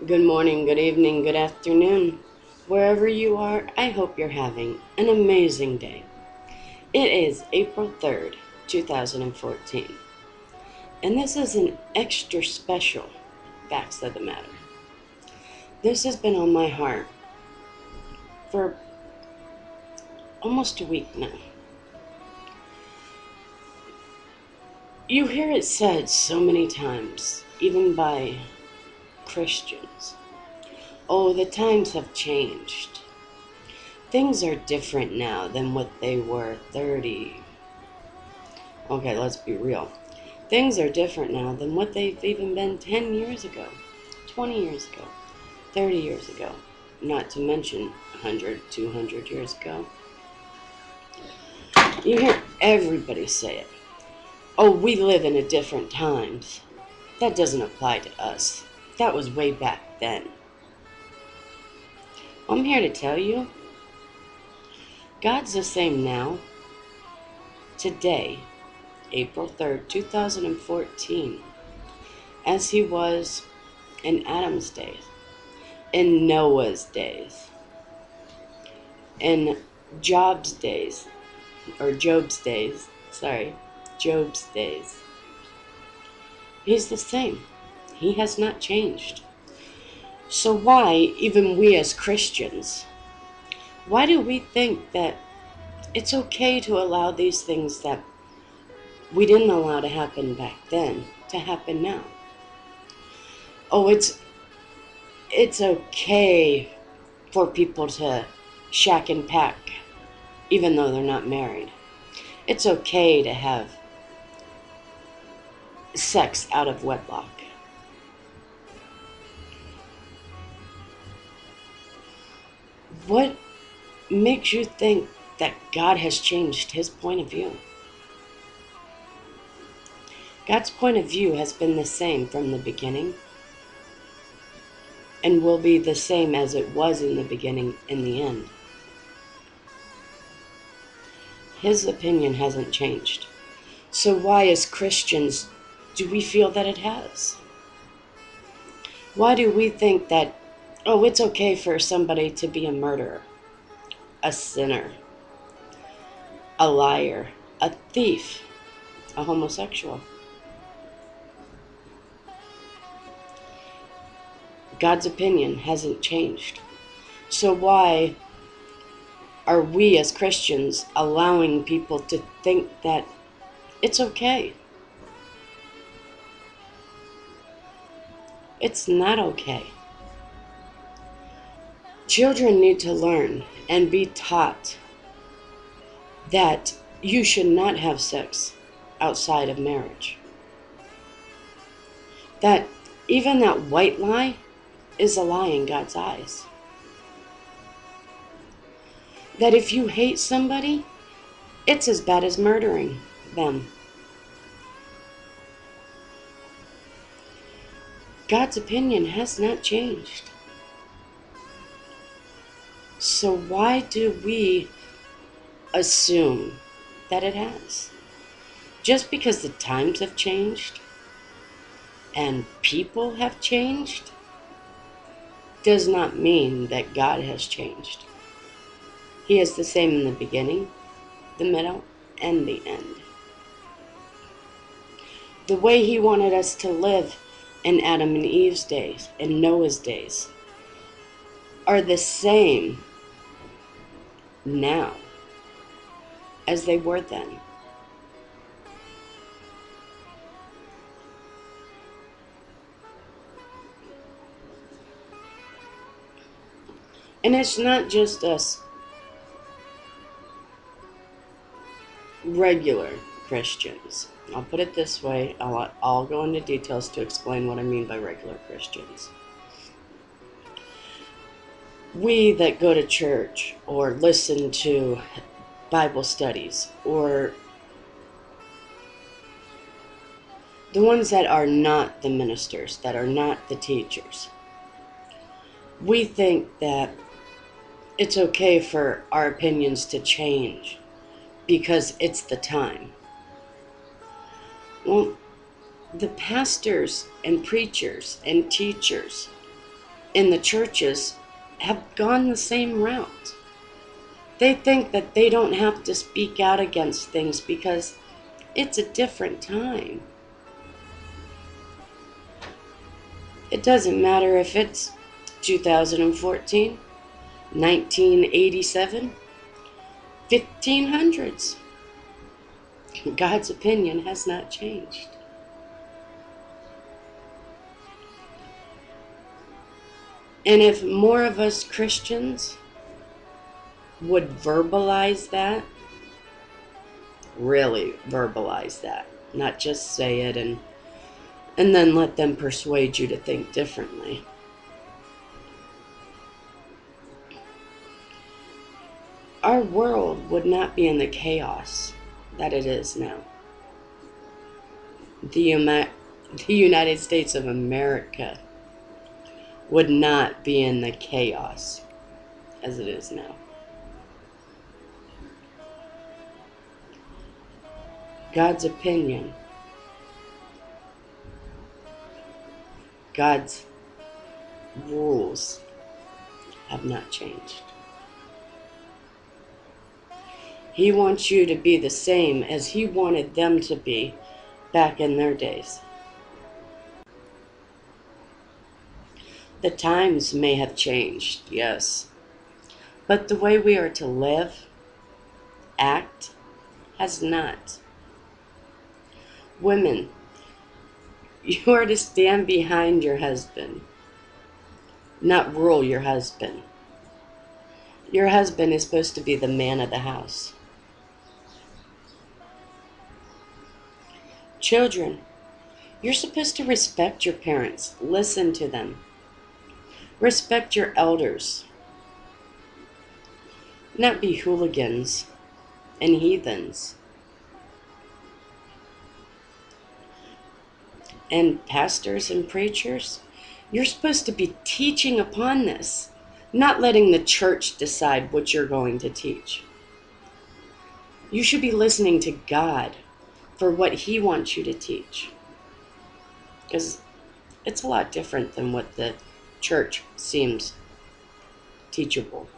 Good morning, good evening, good afternoon. Wherever you are, I hope you're having an amazing day. It is April 3rd, 2014, and this is an extra special Facts of the Matter. This has been on my heart for almost a week now. You hear it said so many times, even by Christians. Oh, the times have changed. Things are different now than what they were 30. Okay, let's be real. Things are different now than what they've even been 10 years ago, 20 years ago, 30 years ago, not to mention 100, 200 years ago. You hear everybody say it. Oh, we live in a different times. That doesn't apply to us. That was way back then. I'm here to tell you, God's the same now, today, April 3rd, 2014, as he was in Adam's days, in Noah's days, in Job's days, Job's days. He's the same. He has not changed. So why, even we as Christians, why do we think that it's okay to allow these things that we didn't allow to happen back then to happen now? Oh, it's okay for people to shack and pack even though they're not married. It's okay to have sex out of wedlock. What makes you think that God has changed his point of view? God's point of view has been the same from the beginning and will be the same as it was in the beginning in the end. His opinion hasn't changed. So why, as Christians, do we feel that it has? Why do we think that, oh, it's okay for somebody to be a murderer, a sinner, a liar, a thief, a homosexual? God's opinion hasn't changed. So why are we as Christians allowing people to think that it's okay? It's not okay. Children need to learn and be taught that you should not have sex outside of marriage. That even that white lie is a lie in God's eyes. That if you hate somebody, it's as bad as murdering them. God's opinion has not changed. So why do we assume that it has? Just because the times have changed and people have changed does not mean that God has changed. He is the same in the beginning, the middle, and the end. The way he wanted us to live in Adam and Eve's days, in Noah's days, are the same now as they were then. And it's not just us regular Christians. I'll put it this way. I'll go into details to explain what I mean by regular Christians. We that go to church or listen to Bible studies, or the ones that are not the ministers, that are not the teachers, we think that it's okay for our opinions to change because it's the time. Well, the pastors and preachers and teachers in the churches have gone the same route. They think that they don't have to speak out against things because it's a different time. It doesn't matter if it's 2014, 1987, 1500s. God's opinion has not changed. And if more of us Christians would verbalize that, really verbalize that, not just say it and then let them persuade you to think differently. Our world would not be in the chaos that it is now. The United States of America would not be in the chaos as it is now. God's opinion, God's rules have not changed. He wants you to be the same as He wanted them to be back in their days. The times may have changed, yes, but the way we are to live, act, has not. Women, you are to stand behind your husband, not rule your husband. Your husband is supposed to be the man of the house. Children, you're supposed to respect your parents. Listen to them. Respect your elders. Not be hooligans and heathens. And pastors and preachers, you're supposed to be teaching upon this, not letting the church decide what you're going to teach. You should be listening to God for what He wants you to teach. Because it's a lot different than what the church seems teachable.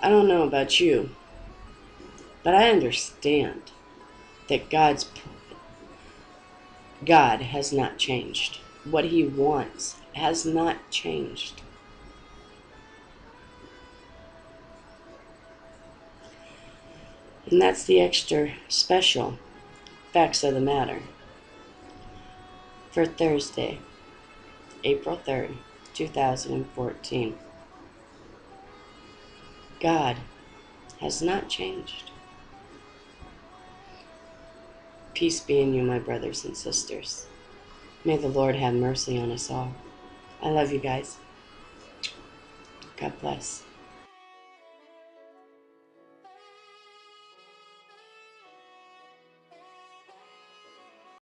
I don't know about you, but I understand that God has not changed. What He wants has not changed. And that's the extra special facts of the matter for Thursday, April 3rd, 2014. God has not changed. Peace be in you, my brothers and sisters. May the Lord have mercy on us all. I love you guys. God bless.